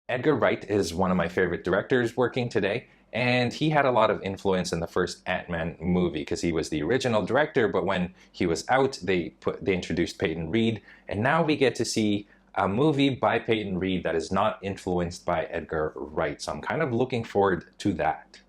Edgar Wright is one of my favorite directors working today, and he had a lot of influence in the first Ant-Man movie because he was the original director, but when he was out, they introduced Peyton Reed, and now we get to see a movie by Peyton Reed that is not influenced by Edgar Wright. So I'm kind of looking forward to that.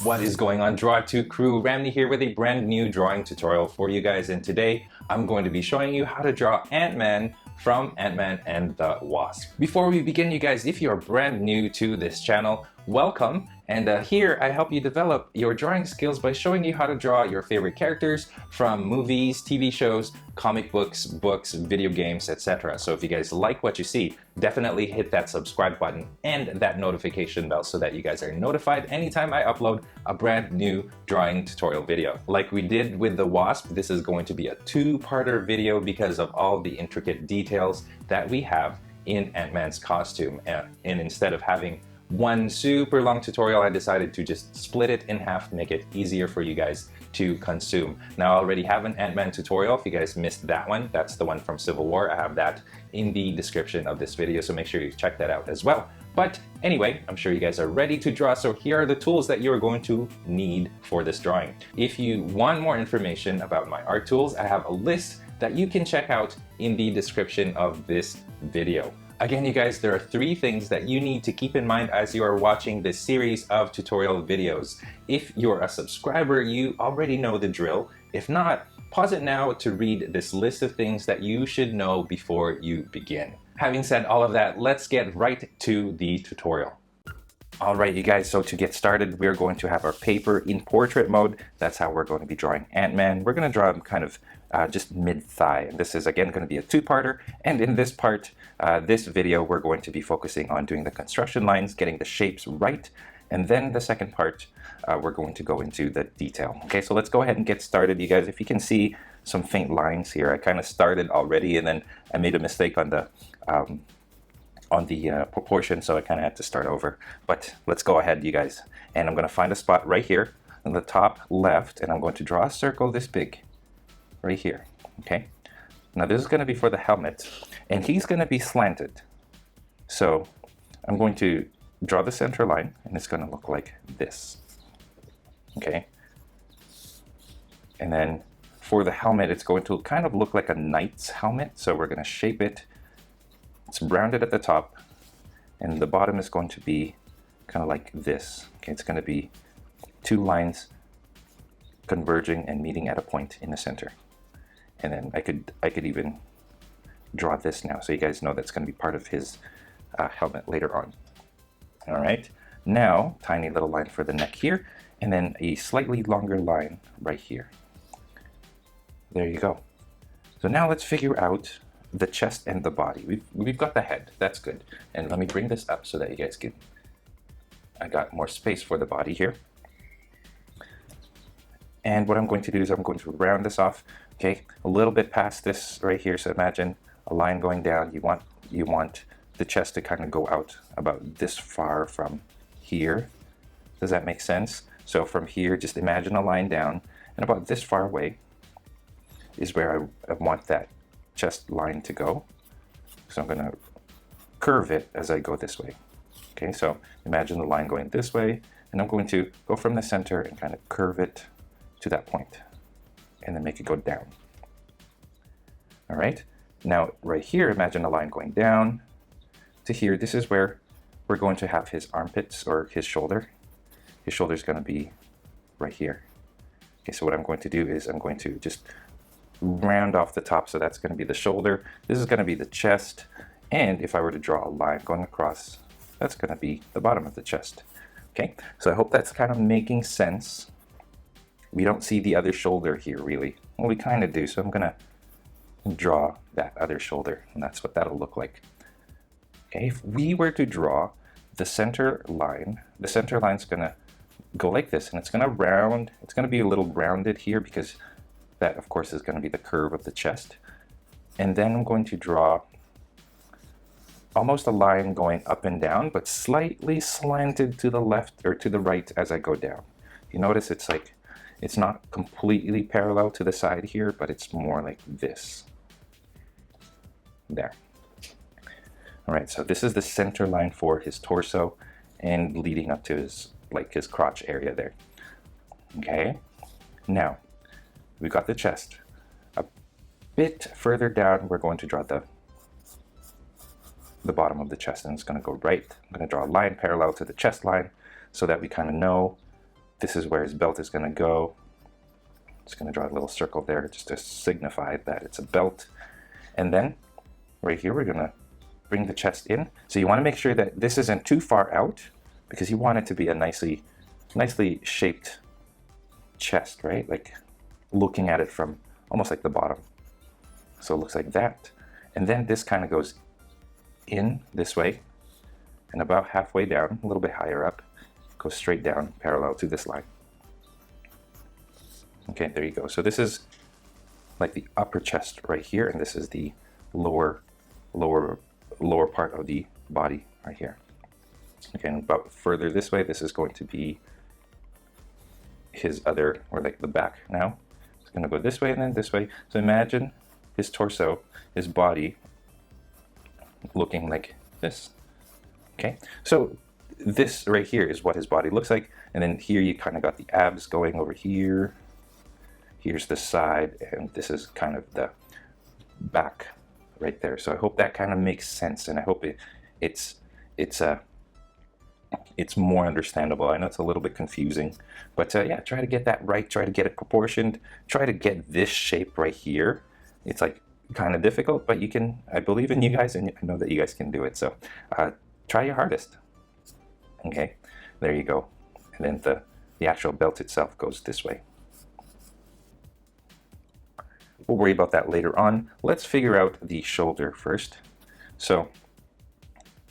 What is going on, Draw2 crew? Ramney here with a brand new drawing tutorial for you guys, and today I'm going to be showing you how to draw Ant-Man from Ant-Man and the Wasp. Before we begin, you guys, if you're brand new to this channel, welcome. And here I help you develop your drawing skills by showing you how to draw your favorite characters from movies, TV shows, comic books, video games, etc. So if you guys like what you see, definitely hit that subscribe button and that notification bell so that you guys are notified anytime I upload a brand new drawing tutorial video. Like we did with the Wasp, this is going to be a two-parter video because of all the intricate details that we have in Ant-Man's costume. And instead of having one super long tutorial, I decided to just split it in half, make it easier for you guys to consume. Now I already have an Ant-Man tutorial. If you guys missed that one, that's the one from Civil War. I have that in the description of this video, so make sure you check that out as well. But anyway, I'm sure you guys are ready to draw, so here are the tools that you're going to need for this drawing. If you want more information about my art tools, I have a list that you can check out in the description of this video. Again, you guys, there are three things that you need to keep in mind as you are watching this series of tutorial videos. If you're a subscriber, you already know the drill. If not, pause it now to read this list of things that you should know before you begin. Having said all of that, let's get right to the tutorial. All right, you guys, so to get started, we're going to have our paper in portrait mode. That's how we're going to be drawing Ant-Man. We're going to draw him kind of just mid-thigh. And this is, again, going to be a two-parter. And in this part, this video, we're going to be focusing on doing the construction lines, getting the shapes right. And then the second part, we're going to go into the detail. Okay, so let's go ahead and get started, you guys. If you can see some faint lines here, I kind of started already, and then I made a mistake on the proportion, so I kind of had to start over. But let's go ahead, you guys. And I'm going to find a spot right here on the top left, and I'm going to draw a circle this big right here. Okay, now this is going to be for the helmet, and he's going to be slanted. So I'm going to draw the center line, and it's going to look like this. Okay, and then for the helmet, it's going to kind of look like a knight's helmet. So we're going to shape it. It's rounded at the top, and the bottom is going to be kind of like this. Okay, it's going to be two lines converging and meeting at a point in the center. And then I could even draw this now, so you guys know that's going to be part of his helmet later on. All right, now tiny little line for the neck here, and then a slightly longer line right here. There you go. So now let's figure out the chest and the body. We've got the head, that's good. And let me bring this up so that you guys can, I got more space for the body here. And what I'm going to do is I'm going to round this off, okay, a little bit past this right here. So imagine a line going down. You want the chest to kind of go out about this far from here. Does that make sense? So from here, just imagine a line down, and about this far away is where I want that chest line to go. So I'm going to curve it as I go this way. Okay, so imagine the line going this way, and I'm going to go from the center and kind of curve it to that point, and then make it go down. All right, now right here, imagine a line going down to here. This is where we're going to have his armpits or his shoulder. His shoulder is going to be right here. Okay, so what I'm going to do is I'm going to just round off the top, so that's going to be the shoulder. This is going to be the chest, and if I were to draw a line going across, that's going to be the bottom of the chest. Okay, so I hope that's kind of making sense. We don't see the other shoulder here really. Well, we kind of do, so I'm going to draw that other shoulder, and that's what that'll look like. Okay, if we were to draw the center line's going to go like this, and it's going to round. It's going to be a little rounded here because that, of course, is going to be the curve of the chest. And then I'm going to draw almost a line going up and down, but slightly slanted to the left or to the right as I go down. You notice it's not completely parallel to the side here, but it's more like this. there. All right, so this is the center line for his torso and leading up to his his crotch area there. Okay, now we've got the chest. A bit further down, we're going to draw the bottom of the chest, and it's going to go right. I'm going to draw a line parallel to the chest line so that we kind of know this is where his belt is going to go. Just going to draw a little circle there just to signify that it's a belt. And then right here, we're going to bring the chest in. So you want to make sure that this isn't too far out, because you want it to be a nicely shaped chest, right? Like looking at it from almost like the bottom. So it looks like that. And then this kind of goes in this way, and about halfway down, a little bit higher up, goes straight down parallel to this line. Okay, there you go. So this is like the upper chest right here, and this is the lower part of the body right here. Okay, and about further this way, this is going to be his other, or like the back now. It's going to go this way and then this way. So imagine his torso, his body, looking like this. Okay, so this right here is what his body looks like, and then here you kind of got the abs going over here. Here's the side, and this is kind of the back right there. So I hope that kind of makes sense, and I hope it's more understandable. I know it's a little bit confusing, but yeah, try to get that right. Try to get it proportioned. Try to get this shape right here. It's like kind of difficult, but you can. I believe in you guys, and I know that you guys can do it. So try your hardest. Okay, there you go. And then the actual belt itself goes this way. We'll worry about that later on. Let's figure out the shoulder first. So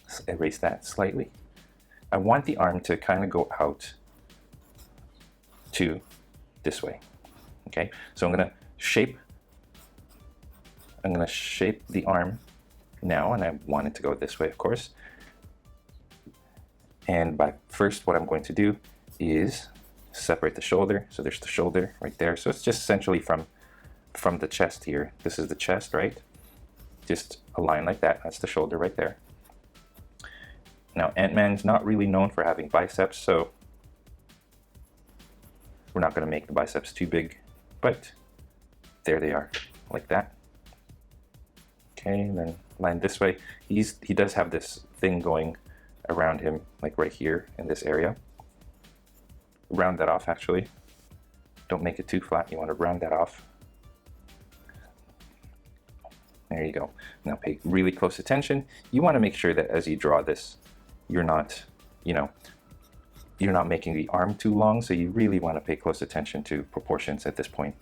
let's erase that slightly. I want the arm to kind of go out to this way. Okay, so I'm gonna shape the arm now, and I want it to go this way, of course. And first what I'm going to do is separate the shoulder. So there's the shoulder right there. So it's just essentially from the chest here. This is the chest, right? Just a line like that. That's the shoulder right there. Now, Ant-Man's not really known for having biceps, so we're not going to make the biceps too big, but there they are, like that. Okay, and then line this way. He does have this thing going around him, like right here in this area. Round that off, actually. Don't make it too flat. You want to round that off. There you go. Now pay really close attention. You want to make sure that as you draw this, you're not making the arm too long, so you really want to pay close attention to proportions at this point.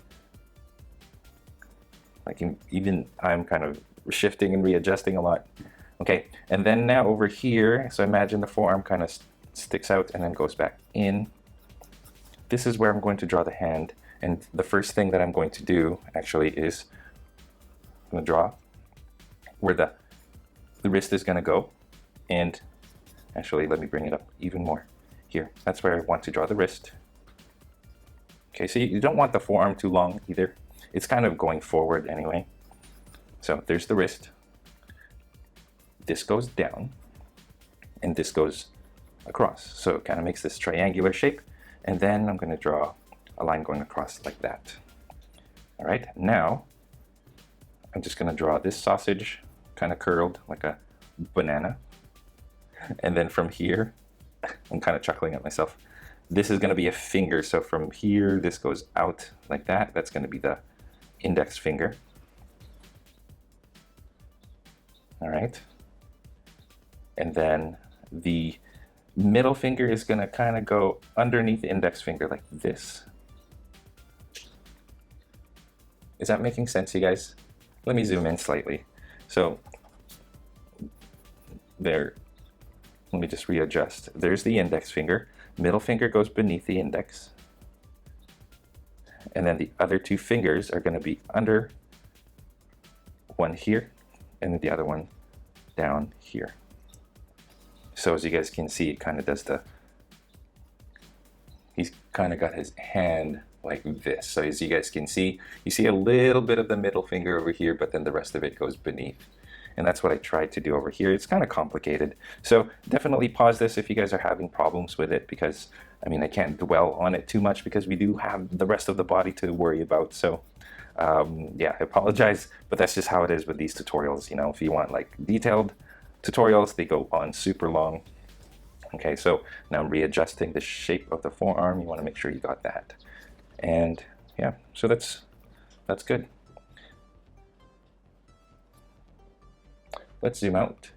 Like even I'm kind of shifting and readjusting a lot. Okay, and then now over here, so imagine the forearm kind of sticks out and then goes back in. This is where I'm going to draw the hand, and the first thing that I'm going to do actually is I'm going to draw where the wrist is going to go, and actually let me bring it up even more here. That's where I want to draw the wrist. Okay, so you don't want the forearm too long either. It's kind of going forward anyway. So there's the wrist. This goes down, and this goes across. So it kind of makes this triangular shape. And then I'm going to draw a line going across like that. All right, now I'm just going to draw this sausage kind of curled like a banana. And then from here, I'm kind of chuckling at myself. This is going to be a finger. So from here, this goes out like that. That's going to be the index finger. All right. And then the middle finger is going to kind of go underneath the index finger like this. Is that making sense, you guys? Let me zoom in slightly. So there, let me just readjust. There's the index finger. Middle finger goes beneath the index. And then the other two fingers are going to be under, one here, and then the other one down here. So as you guys can see, it kind of does he's kind of got his hand like this. So as you guys can see, you see a little bit of the middle finger over here, but then the rest of it goes beneath. And that's what I tried to do over here. It's kind of complicated. So definitely pause this if you guys are having problems with it, because I mean, I can't dwell on it too much because we do have the rest of the body to worry about. So yeah, I apologize, but that's just how it is with these tutorials. You know, if you want like detailed tutorials, they go on super long. Okay, so now I'm readjusting the shape of the forearm. You want to make sure you got that. And yeah, so that's good. Let's zoom out.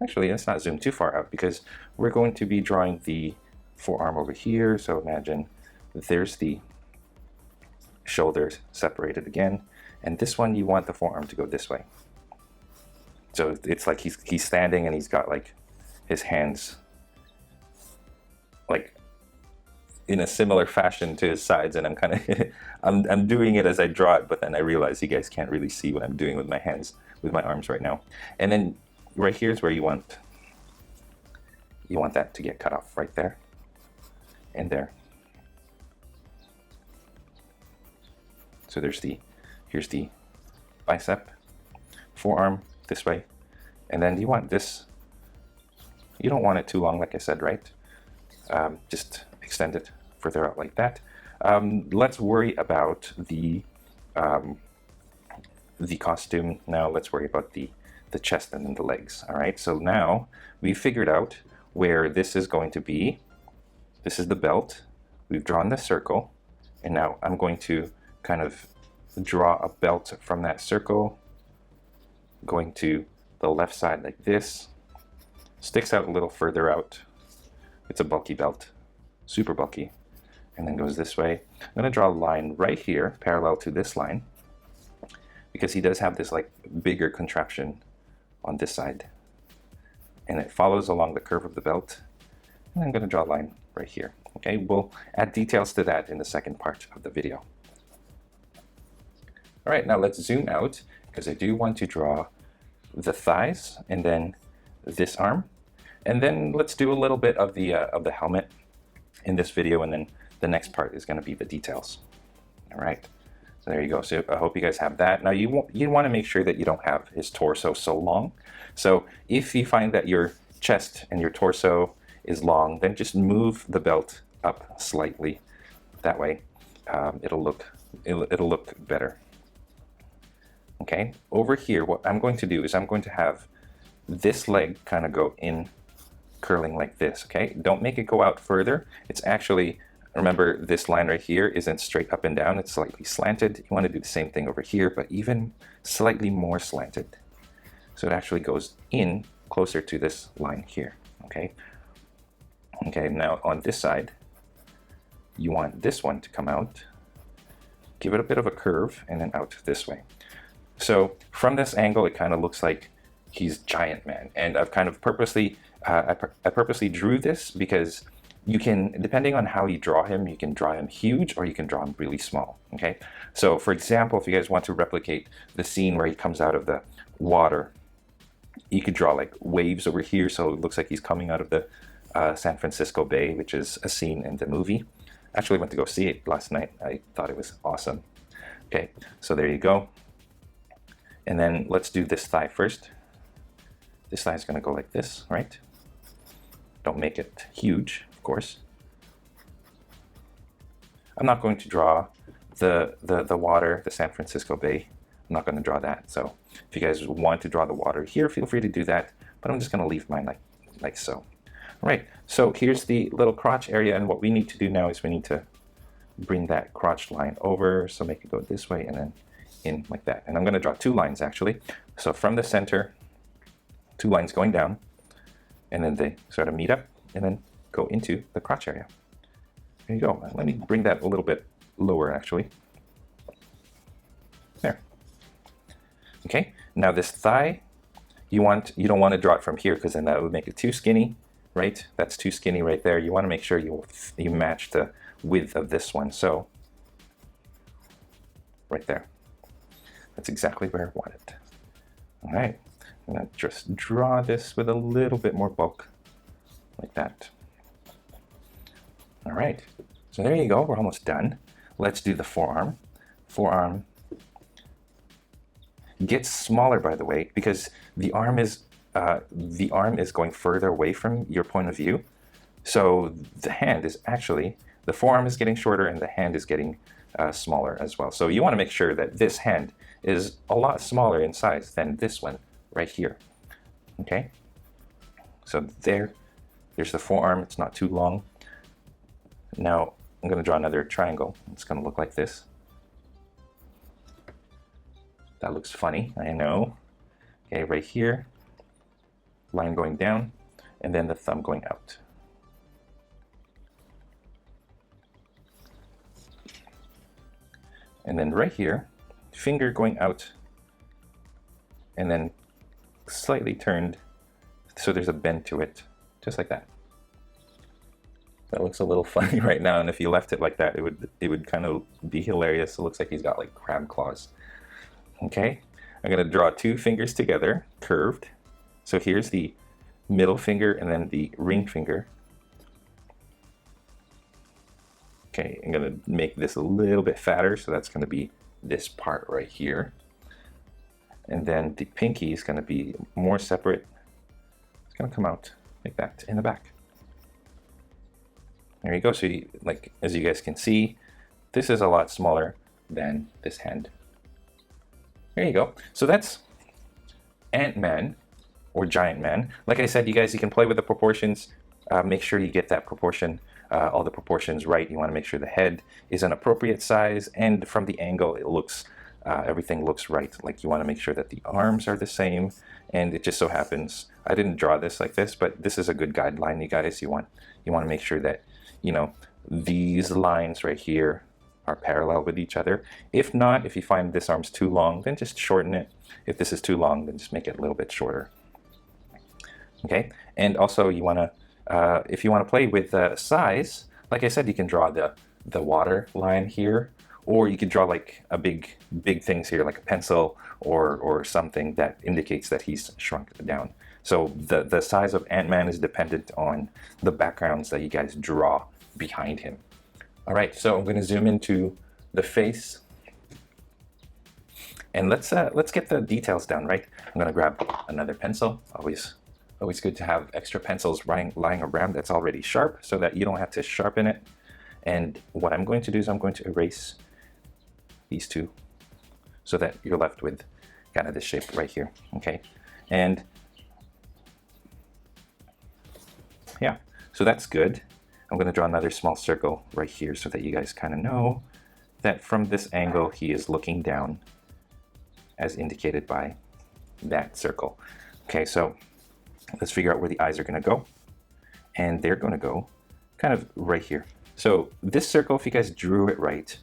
Actually, let's not zoom too far out because we're going to be drawing the forearm over here. So imagine there's the shoulders separated again, and this one you want the forearm to go this way. So it's like he's standing and he's got like his hands like in a similar fashion to his sides, and I'm kind of I'm doing it as I draw it, but then I realize you guys can't really see what I'm doing with my hands, with my arms right now. And then right here is where you want that to get cut off, right there and there. So here's the bicep, forearm this way, and then you want this, you don't want it too long, like I said, right? Just extend it further out like that. Let's worry about the costume now. Let's worry about the chest and then the legs. All right, so now we figured out where this is going to be. This is the belt. We've drawn the circle, and now I'm going to kind of draw a belt from that circle going to the left side like this. Sticks out a little further out. It's a bulky belt, super bulky, and then goes this way. I'm going to draw a line right here parallel to this line because he does have this like bigger contraption on this side, and it follows along the curve of the belt. And I'm going to draw a line right here. Okay, we'll add details to that in the second part of the video. All right, now let's zoom out because I do want to draw the thighs and then this arm, and then let's do a little bit of the helmet in this video, and then the next part is going to be the details. All right, so there you go. So I hope you guys have that. Now you want to make sure that you don't have his torso so long. So if you find that your chest and your torso is long, then just move the belt up slightly. That way, it'll look better. Okay, over here, what I'm going to do is I'm going to have this leg kind of go in, curling like this. Okay, don't make it go out further. It's actually, remember, this line right here isn't straight up and down, it's slightly slanted. You want to do the same thing over here, but even slightly more slanted. So it actually goes in closer to this line here. Okay, okay, now on this side, you want this one to come out, give it a bit of a curve, and then out this way. So from this angle, it kind of looks like he's Giant Man, and I've kind of purposely, I purposely drew this because you can, depending on how you draw him, you can draw him huge or you can draw him really small. Okay, so for example, if you guys want to replicate the scene where he comes out of the water, you could draw like waves over here, so it looks like he's coming out of the San Francisco Bay, which is a scene in the movie. Actually went to go see it last night. I thought it was awesome. Okay, so there you go. And then let's do this thigh first. This thigh is going to go like this, right? Don't make it huge, of course. I'm not going to draw the water, the San Francisco Bay. I'm not going to draw that. So if you guys want to draw the water here, feel free to do that. But I'm just going to leave mine like so. All right, so here's the little crotch area, and what we need to do now is we need to bring that crotch line over, so make it go this way and then in like that. And I'm going to draw two lines actually. So from the center, two lines going down, and then they sort of meet up and then go into the crotch area. There you go. Let me bring that a little bit lower actually. There. Okay, now this thigh, you don't want to draw it from here because then that would make it too skinny, right? That's too skinny right there. You want to make sure you match the width of this one. So right there. That's exactly where I want it. All right, I'm gonna just draw this with a little bit more bulk, like that. All right, so there you go, we're almost done. Let's do the forearm. Forearm, gets smaller, by the way, because the arm is going further away from your point of view. So the hand is actually, the forearm is getting shorter and the hand is getting smaller as well. So you want to make sure that this hand is a lot smaller in size than this one right here. Okay, so there's the forearm. It's not too long. Now I'm going to draw another triangle. It's going to look like this. That looks funny, I know. Okay, right here, line going down, and then the thumb going out. And then right here, finger going out, and then slightly turned, so there's a bend to it, just like that. That looks a little funny right now, and if you left it like that, it would kind of be hilarious. It looks like he's got like crab claws. Okay, I'm gonna draw two fingers together, curved. So here's the middle finger and then the ring finger. Okay, I'm gonna make this a little bit fatter, so that's gonna be this part right here. And then the pinky is gonna be more separate. It's gonna come out like that in the back. There you go. So like, as you guys can see, this is a lot smaller than this hand. There you go. So that's Ant-Man or Giant Man. Like I said, you guys, you can play with the proportions. Make sure you get that proportion, all the proportions right. You want to make sure the head is an appropriate size, and from the angle, it looks, everything looks right. Like, you want to make sure that the arms are the same, and it just so happens, I didn't draw this like this, but this is a good guideline, you guys. You want to make sure that, you know, these lines right here are parallel with each other. If not, if you find this arm's too long, then just shorten it. If this is too long, then just make it a little bit shorter. Okay, and also you want to, if you want to play with size, like I said, you can draw the water line here, or you could draw like a big things here, like a pencil or something that indicates that he's shrunk down. So the size of Ant-Man is dependent on the backgrounds that you guys draw behind him. All right, so I'm going to zoom into the face, and let's get the details down, right? I'm going to grab another pencil. Always good to have extra pencils lying around that's already sharp, so that you don't have to sharpen it. And what I'm going to do is I'm going to erase these two, so that you're left with kind of this shape right here. Okay, and yeah, so that's good. I'm going to draw another small circle right here so that you guys kind of know that from this angle he is looking down, as indicated by that circle. Okay, so let's figure out where the eyes are going to go. And they're going to go kind of right here. So this circle, if you guys drew it right,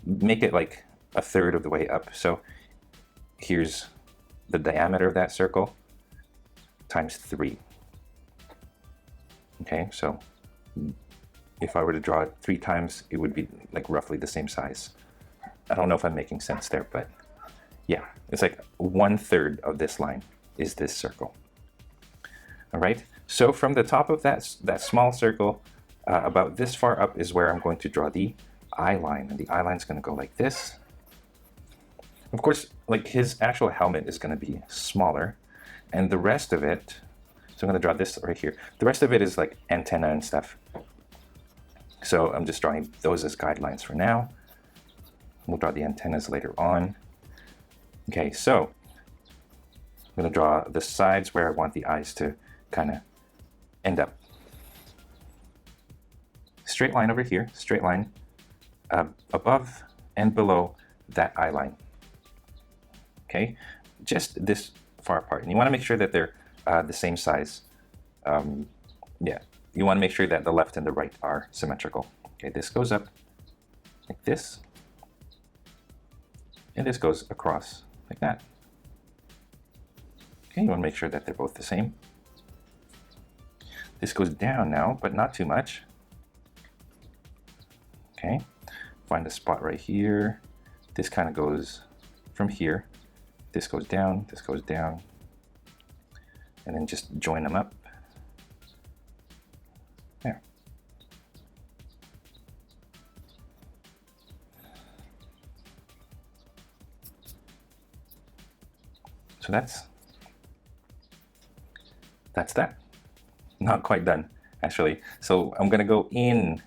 make it like a third of the way up. So here's the diameter of that circle times 3. Okay, so if I were to draw it 3 times, it would be like roughly the same size. I don't know if I'm making sense there, but yeah, it's like 1/3 of this line is this circle. All right, so from the top of that small circle, about this far up is where I'm going to draw the eye line, and the eye line is going to go like this. Of course, like, his actual helmet is going to be smaller, and the rest of it, so I'm going to draw this right here. The rest of it is like antenna and stuff. So I'm just drawing those as guidelines for now. We'll draw the antennas later on. Okay, so I'm going to draw the sides where I want the eyes to kind of end up. Straight line over here, straight line above and below that eye line. Okay, just this far apart. And you want to make sure that they're the same size. Yeah, you want to make sure that the left and the right are symmetrical. Okay, this goes up like this, and this goes across like that. Okay, you want to make sure that they're both the same. This goes down now, but not too much. Okay, find a spot right here. This kind of goes from here. This goes down, and then just join them up. There. So that's that. Not quite done, actually. So I'm gonna go in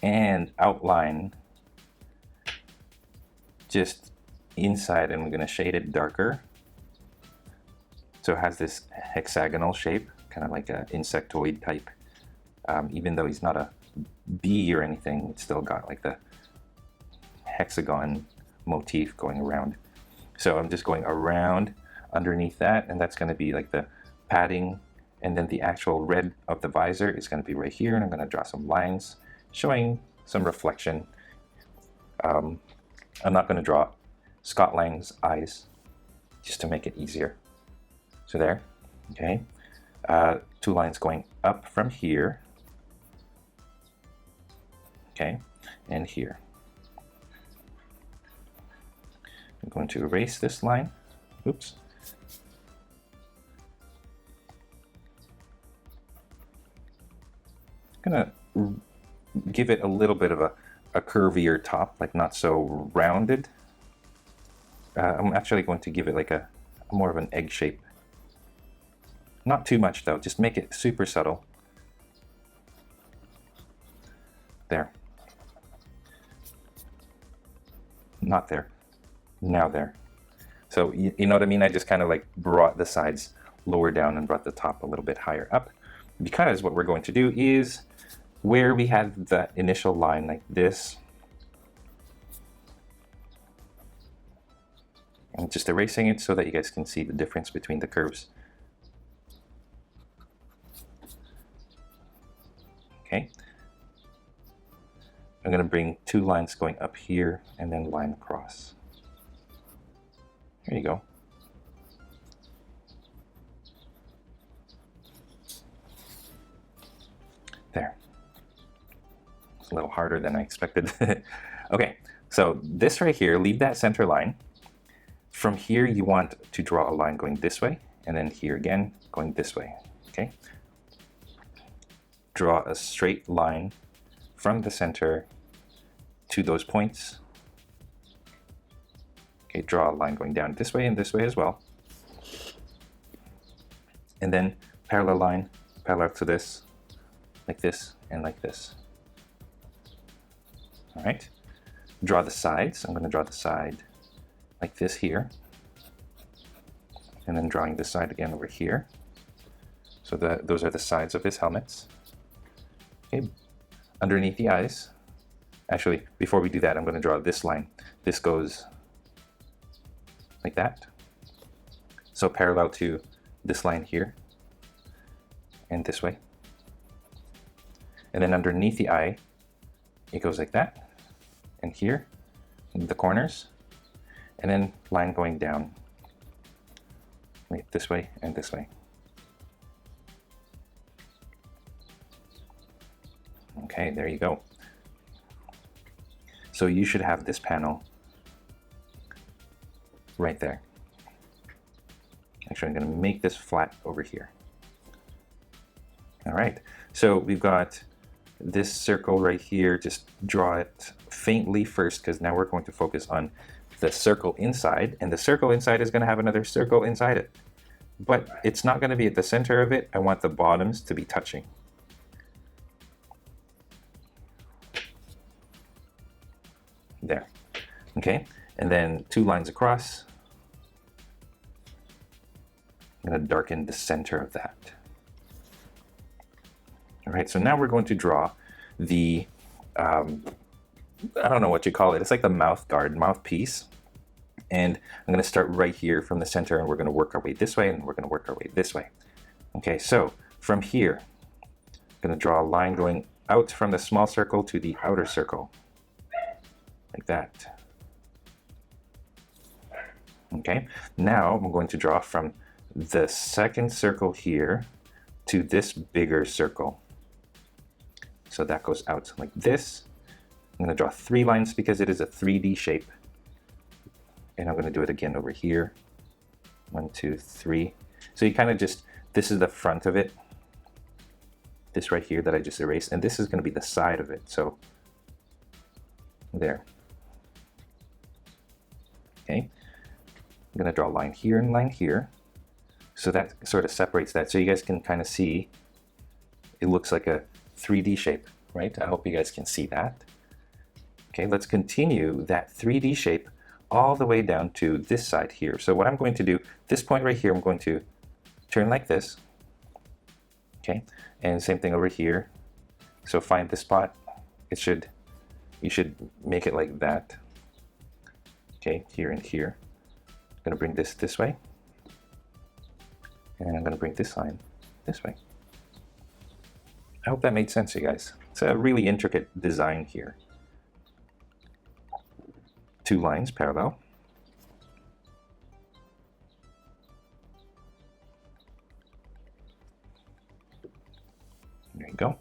and outline just inside, and I'm gonna shade it darker. So it has this hexagonal shape, kind of like an insectoid type. Even though he's not a bee or anything, it's still got like the hexagon motif going around. So I'm just going around underneath that, and that's gonna be like the padding, and then the actual red of the visor is gonna be right here, and I'm gonna draw some lines showing some reflection. I'm not gonna draw Scott Lang's eyes, just to make it easier. So there, okay. 2 lines going up from here, okay, and here. I'm going to erase this line. Oops. I'm gonna give it a little bit of a curvier top, like not so rounded. I'm actually going to give it like a more of an egg shape. Not too much though, just make it super subtle. There. Not there. Now there. So you know what I mean? I just kind of like brought the sides lower down and brought the top a little bit higher up, because what we're going to do is where we had that initial line like this, I'm just erasing it so that you guys can see the difference between the curves. Okay. I'm going to bring 2 lines going up here and then line across. There you go. There. It's a little harder than I expected. Okay, so this right here, leave that center line. From here, you want to draw a line going this way, and then here again, going this way, okay? Draw a straight line from the center to those points. Okay, draw a line going down this way and this way as well. And then parallel line, parallel to this, like this, and like this. All right, draw the sides. I'm gonna draw the side like this here, and then drawing this side again over here. So those are the sides of his helmets. Okay, underneath the eyes. Actually, before we do that, I'm going to draw this line. This goes like that. So parallel to this line here, and this way. And then underneath the eye, it goes like that, and here, the corners. And then line going down, like this way and this way. Okay, there you go. So you should have this panel right there. Actually, I'm going to make this flat over here. All right, so we've got this circle right here. Just draw it faintly first, because now we're going to focus on the circle inside, and the circle inside is going to have another circle inside it, but it's not going to be at the center of it. I want the bottoms to be touching. There. Okay, and then 2 lines across. I'm going to darken the center of that. All right, so now we're going to draw the I don't know what you call it. It's like the mouth guard, mouthpiece. And I'm going to start right here from the center, and we're going to work our way this way, and we're going to work our way this way. Okay, so from here, I'm going to draw a line going out from the small circle to the outer circle, like that. Okay, now I'm going to draw from the second circle here to this bigger circle. So that goes out like this. I'm going to draw 3 lines because it is a 3D shape. And I'm going to do it again over here. 1, 2, 3. So you kind of just, this is the front of it. This right here that I just erased. And this is going to be the side of it. So there. Okay. I'm going to draw a line here and line here. So that sort of separates that. So you guys can kind of see it looks like a 3D shape, right? I hope you guys can see that. Okay, let's continue that 3D shape all the way down to this side here. So what I'm going to do, this point right here, I'm going to turn like this. Okay, and same thing over here. So find the spot. You should make it like that. Okay, here and here. I'm gonna bring this way. And I'm gonna bring this line this way. I hope that made sense, you guys. It's a really intricate design here. 2 lines parallel. There you go.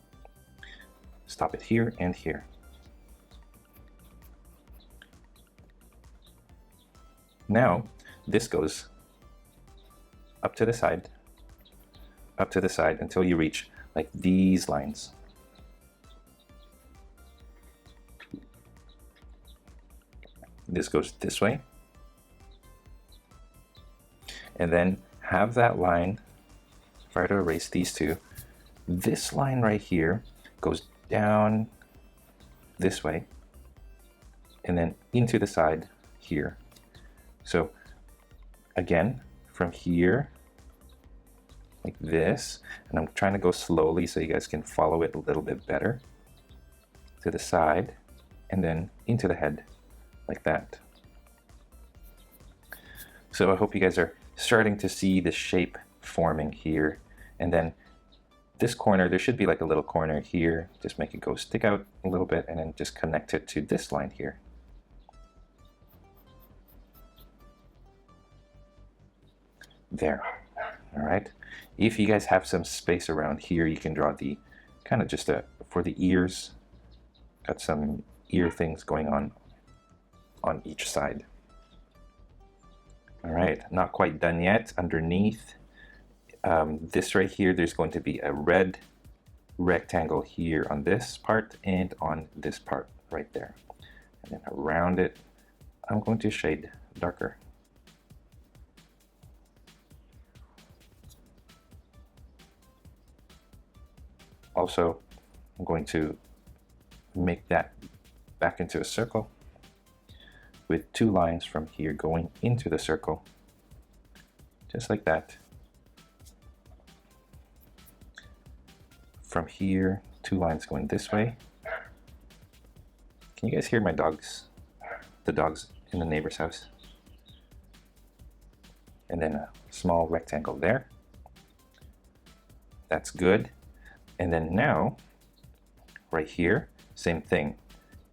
Stop it here and here. Now, this goes up to the side until you reach like these lines. This goes this way. And then have that line, try to erase these two. This line right here goes down this way and then into the side here. So again, from here, like this, and I'm trying to go slowly so you guys can follow it a little bit better, to the side, and then into the head, like that. So I hope you guys are starting to see the shape forming here. And then this corner, there should be like a little corner here. Just make it go stick out a little bit and then just connect it to this line here. There. All right. If you guys have some space around here, you can draw the kind of just for the ears. Got some ear things going on each side. All right, not quite done yet. Underneath this right here, there's going to be a red rectangle here on this part and on this part right there. And then around it, I'm going to shade darker. Also, I'm going to make that back into a circle with 2 lines from here going into the circle, just like that. From here, 2 lines going this way. Can you guys hear my dogs? The dogs in the neighbor's house. And then a small rectangle there. That's good. And then now, right here, same thing.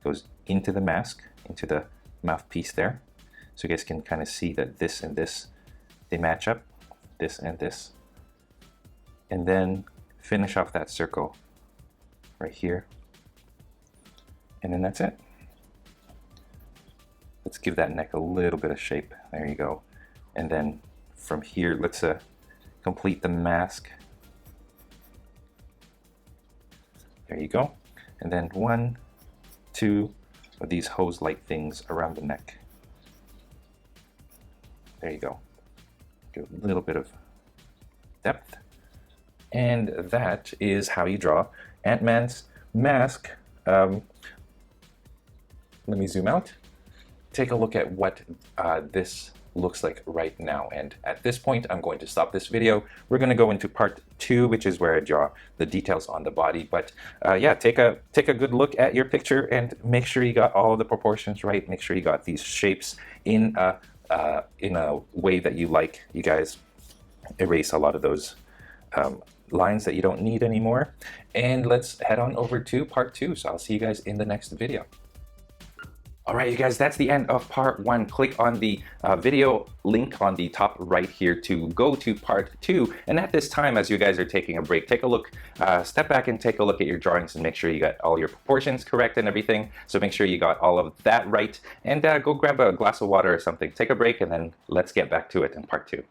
Goes into the mask, into the mouthpiece there. So you guys can kind of see that this and this, they match up, this and this. And then finish off that circle right here. And then that's it. Let's give that neck a little bit of shape. There you go. And then from here, let's complete the mask. There you go. And then 1, 2 of these hose-like things around the neck. There you go. Give a little bit of depth. And that is how you draw Ant-Man's mask. Let me zoom out. Take a look at what this looks like right now. And at this point, I'm going to stop this video. We're going to go into part 2, which is where I draw the details on the body. But yeah, take a good look at your picture and make sure you got all of the proportions right. Make sure you got these shapes in a way that you like. You guys erase a lot of those lines that you don't need anymore. And let's head on over to part 2. So I'll see you guys in the next video. All right, you guys, that's the end of part 1. Click on the video link on the top right here to go to part 2. And at this time, as you guys are taking a break, take a look, step back and take a look at your drawings and make sure you got all your proportions correct and everything. So make sure you got all of that right, and go grab a glass of water or something. Take a break and then let's get back to it in part 2.